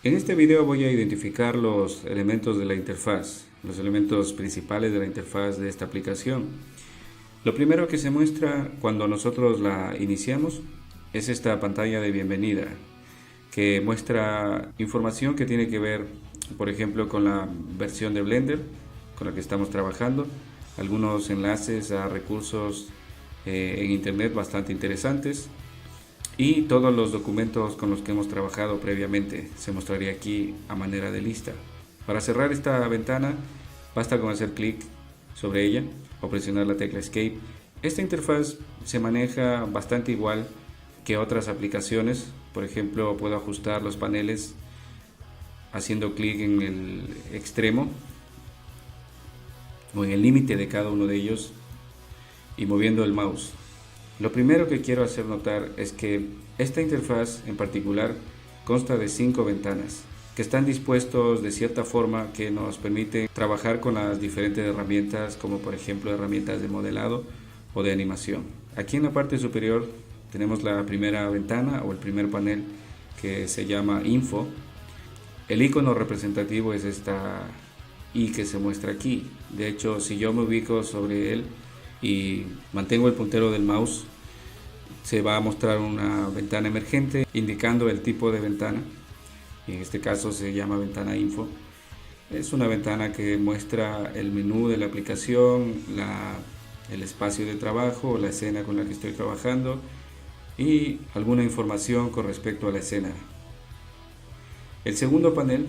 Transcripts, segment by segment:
En este video voy a identificar los elementos de la interfaz, los elementos principales de la interfaz de esta aplicación. Lo primero que se muestra cuando nosotros la iniciamos es esta pantalla de bienvenida, que muestra información que tiene que ver, por ejemplo, con la versión de Blender con la que estamos trabajando, algunos enlaces a recursos en internet bastante interesantes y todos los documentos con los que hemos trabajado previamente se mostraría aquí a manera de lista. Para cerrar esta ventana basta con hacer clic sobre ella o presionar la tecla Escape. Esta interfaz se maneja bastante igual que otras aplicaciones. Por ejemplo, puedo ajustar los paneles haciendo clic en el extremo o en el límite de cada uno de ellos y moviendo el mouse. Lo primero que quiero hacer notar es que esta interfaz en particular consta de 5 ventanas que están dispuestos de cierta forma que nos permite trabajar con las diferentes herramientas, como por ejemplo herramientas de modelado o de animación. Aquí en la parte superior tenemos la primera ventana o el primer panel que se llama Info. El icono representativo es esta I que se muestra aquí. De hecho, si yo me ubico sobre él y mantengo el puntero del mouse, se va a mostrar una ventana emergente indicando el tipo de ventana. En este caso se llama ventana Info. Es una ventana que muestra el menú de la aplicación, el espacio de trabajo, la escena con la que estoy trabajando y alguna información con respecto a la escena. El segundo panel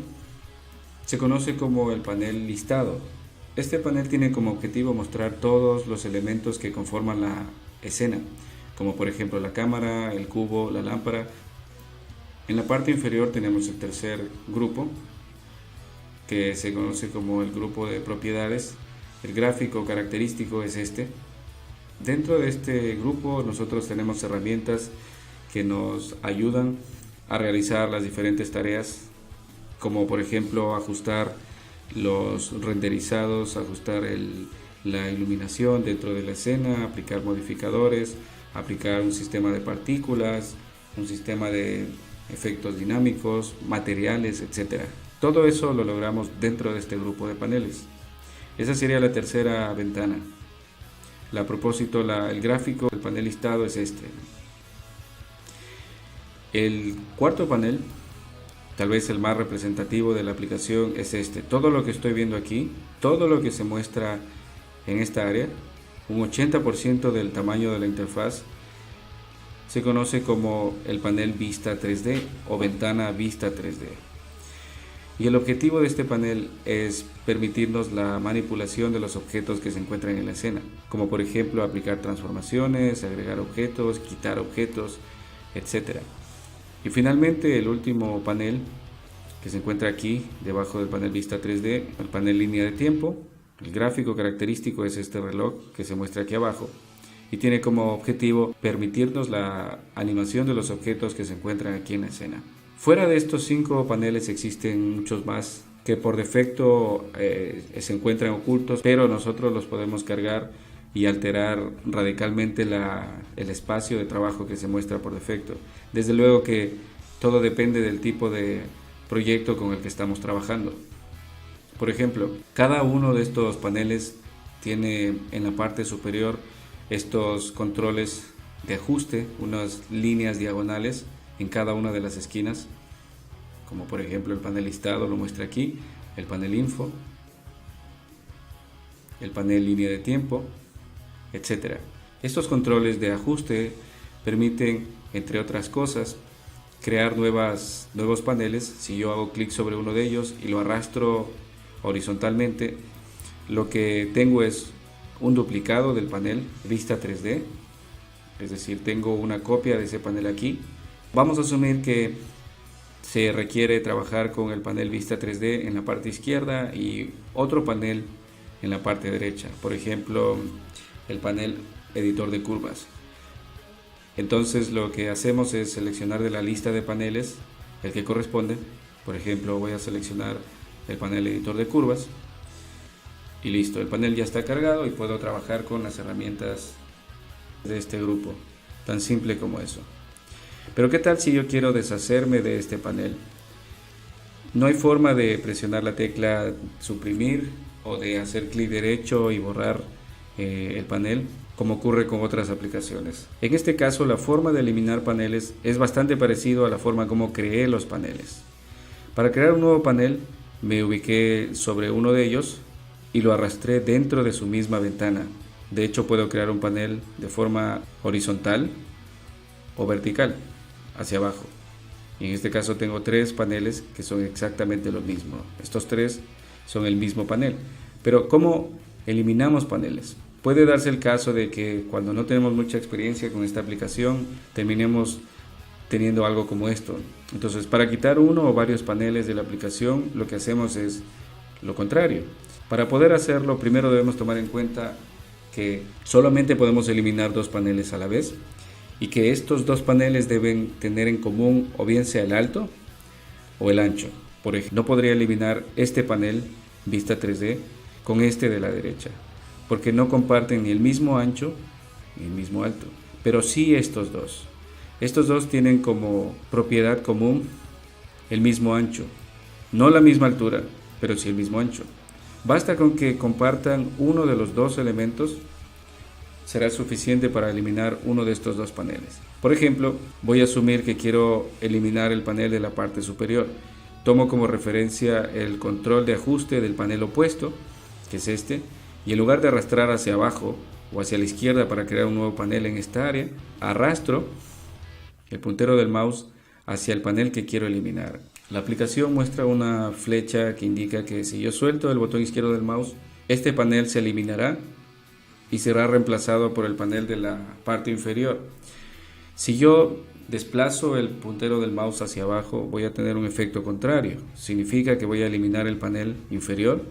se conoce como el panel listado. Este panel tiene como objetivo mostrar todos los elementos que conforman la escena, como por ejemplo la cámara, el cubo, la lámpara. En la parte inferior tenemos el tercer grupo, que se conoce como el grupo de propiedades. El gráfico característico es este. Dentro de este grupo nosotros tenemos herramientas que nos ayudan a realizar las diferentes tareas, como por ejemplo ajustar los renderizados, ajustar la iluminación dentro de la escena, aplicar modificadores, aplicar un sistema de partículas, un sistema de efectos dinámicos, materiales, etc. Todo eso lo logramos dentro de este grupo de paneles. Esa sería la tercera ventana. A propósito, el gráfico del panel listado es este. El cuarto panel, tal vez el más representativo de la aplicación, es este. Todo lo que estoy viendo aquí, todo lo que se muestra en esta área, un 80% del tamaño de la interfaz, se conoce como el panel Vista 3D o ventana Vista 3D. Y el objetivo de este panel es permitirnos la manipulación de los objetos que se encuentran en la escena, como por ejemplo aplicar transformaciones, agregar objetos, quitar objetos, etc. Y finalmente el último panel que se encuentra aquí debajo del panel Vista 3D, el panel línea de tiempo. El gráfico característico es este reloj que se muestra aquí abajo y tiene como objetivo permitirnos la animación de los objetos que se encuentran aquí en la escena. Fuera de estos 5 paneles existen muchos más que por defecto se encuentran ocultos, pero nosotros los podemos cargar y alterar radicalmente el espacio de trabajo que se muestra por defecto. Desde luego que todo depende del tipo de proyecto con el que estamos trabajando. Por ejemplo, cada uno de estos paneles tiene en la parte superior estos controles de ajuste, unas líneas diagonales en cada una de las esquinas, como por ejemplo el panel listado lo muestra aquí, el panel info, el panel línea de tiempo, etc. Estos controles de ajuste permiten, entre otras cosas, crear nuevos paneles. Si yo hago clic sobre uno de ellos y lo arrastro horizontalmente, lo que tengo es un duplicado del panel Vista 3D, es decir, tengo una copia de ese panel aquí. Vamos a asumir que se requiere trabajar con el panel Vista 3D en la parte izquierda y otro panel en la parte derecha, por ejemplo el panel editor de curvas. Entonces lo que hacemos es seleccionar de la lista de paneles el que corresponde. Por ejemplo, voy a seleccionar el panel editor de curvas y listo, el panel ya está cargado y puedo trabajar con las herramientas de este grupo, tan simple como eso. Pero ¿qué tal si yo quiero deshacerme de este panel? No hay forma de presionar la tecla suprimir o de hacer clic derecho y borrar el panel como ocurre con otras aplicaciones. En este caso, la forma de eliminar paneles es bastante parecido a la forma como creé los paneles. Para crear un nuevo panel, me ubiqué sobre uno de ellos y lo arrastré dentro de su misma ventana. De hecho, puedo crear un panel de forma horizontal o vertical, hacia abajo. Y en este caso tengo 3 paneles que son exactamente lo mismo. Estos 3 son el mismo panel. Pero ¿cómo eliminamos paneles? Puede darse el caso de que cuando no tenemos mucha experiencia con esta aplicación, terminemos teniendo algo como esto. Entonces, para quitar uno o varios paneles de la aplicación, lo que hacemos es lo contrario. Para poder hacerlo, primero debemos tomar en cuenta que solamente podemos eliminar 2 paneles a la vez y que estos 2 paneles deben tener en común o bien sea el alto o el ancho. Por ejemplo, no podría eliminar este panel vista 3D con este de la derecha, porque no comparten ni el mismo ancho ni el mismo alto, pero sí estos dos. Estos dos tienen como propiedad común el mismo ancho, no la misma altura, pero sí el mismo ancho. Basta con que compartan uno de los 2 elementos, será suficiente para eliminar uno de estos 2 paneles. Por ejemplo, voy a asumir que quiero eliminar el panel de la parte superior. Tomo como referencia el control de ajuste del panel opuesto, que es este, y en lugar de arrastrar hacia abajo o hacia la izquierda para crear un nuevo panel en esta área, arrastro el puntero del mouse hacia el panel que quiero eliminar. La aplicación muestra una flecha que indica que si yo suelto el botón izquierdo del mouse, este panel se eliminará y será reemplazado por el panel de la parte inferior. Si yo desplazo el puntero del mouse hacia abajo, voy a tener un efecto contrario. Significa que voy a eliminar el panel inferior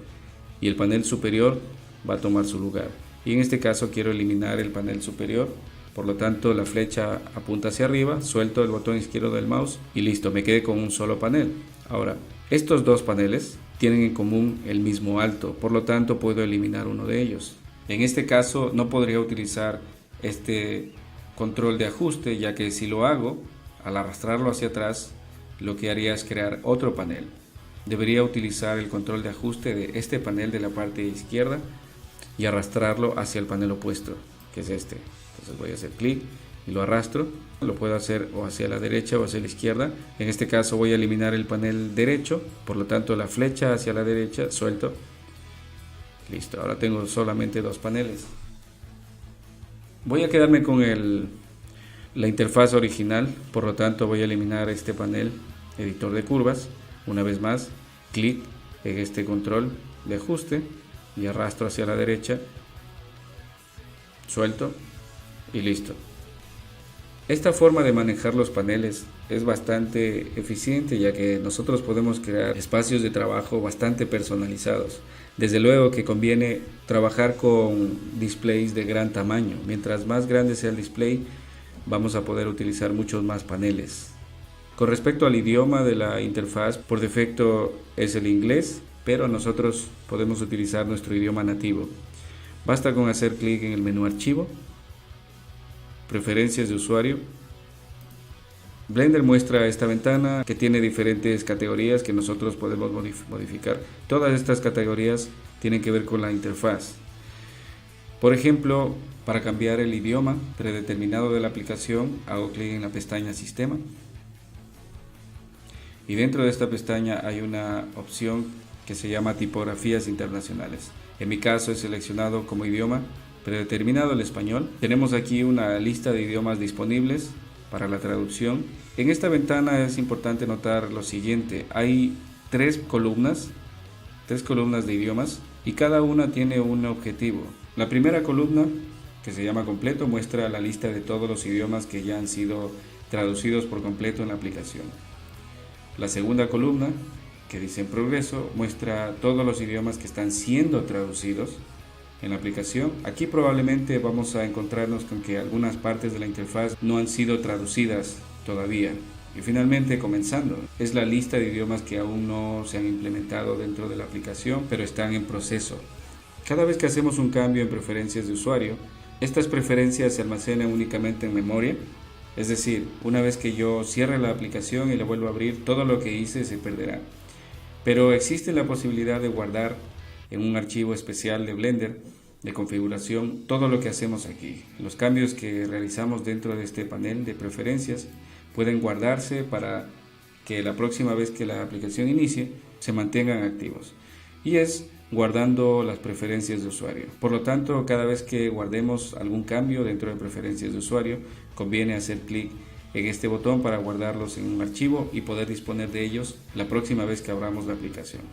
y el panel superior va a tomar su lugar. Y en este caso quiero eliminar el panel superior, por lo tanto la flecha apunta hacia arriba, suelto el botón izquierdo del mouse y listo, me quedé con un solo panel. Ahora, estos 2 paneles tienen en común el mismo alto, por lo tanto puedo eliminar uno de ellos. En este caso no podría utilizar este control de ajuste, ya que si lo hago, al arrastrarlo hacia atrás, lo que haría es crear otro panel. Debería utilizar el control de ajuste de este panel de la parte izquierda y arrastrarlo hacia el panel opuesto, que es este. Entonces voy a hacer clic y lo arrastro. Lo puedo hacer o hacia la derecha o hacia la izquierda. En este caso voy a eliminar el panel derecho, por lo tanto la flecha hacia la derecha, suelto. Listo, ahora tengo solamente 2 paneles. Voy a quedarme con la interfaz original, por lo tanto voy a eliminar este panel editor de curvas. Una vez más, clic en este control de ajuste y arrastro hacia la derecha, suelto y listo. Esta forma de manejar los paneles es bastante eficiente, ya que nosotros podemos crear espacios de trabajo bastante personalizados. Desde luego que conviene trabajar con displays de gran tamaño. Mientras más grande sea el display, vamos a poder utilizar muchos más paneles. Con respecto al idioma de la interfaz, por defecto es el inglés, pero nosotros podemos utilizar nuestro idioma nativo. Basta con hacer clic en el menú Archivo, Preferencias de usuario. Blender muestra esta ventana que tiene diferentes categorías que nosotros podemos modificar. Todas estas categorías tienen que ver con la interfaz. Por ejemplo, para cambiar el idioma predeterminado de la aplicación, hago clic en la pestaña Sistema. Y dentro de esta pestaña hay una opción que se llama Tipografías Internacionales. En mi caso he seleccionado como idioma predeterminado el español. Tenemos aquí una lista de idiomas disponibles para la traducción. En esta ventana es importante notar lo siguiente: hay 3 columnas de idiomas y cada una tiene un objetivo. La primera columna, que se llama completo, muestra la lista de todos los idiomas que ya han sido traducidos por completo en la aplicación. La segunda columna, que dice en progreso, muestra todos los idiomas que están siendo traducidos en la aplicación. Aquí probablemente vamos a encontrarnos con que algunas partes de la interfaz no han sido traducidas todavía. Y finalmente, comenzando, es la lista de idiomas que aún no se han implementado dentro de la aplicación, pero están en proceso. Cada vez que hacemos un cambio en preferencias de usuario, estas preferencias se almacenan únicamente en memoria. Es decir, una vez que yo cierre la aplicación y la vuelva a abrir, todo lo que hice se perderá. pero existe la posibilidad de guardar en un archivo especial de Blender de configuración todo lo que hacemos aquí. Los cambios que realizamos dentro de este panel de preferencias pueden guardarse para que la próxima vez que la aplicación inicie se mantengan activos, y es guardando las preferencias de usuario. Por lo tanto, cada vez que guardemos algún cambio dentro de preferencias de usuario, conviene hacer clic en este botón para guardarlos en un archivo y poder disponer de ellos la próxima vez que abramos la aplicación.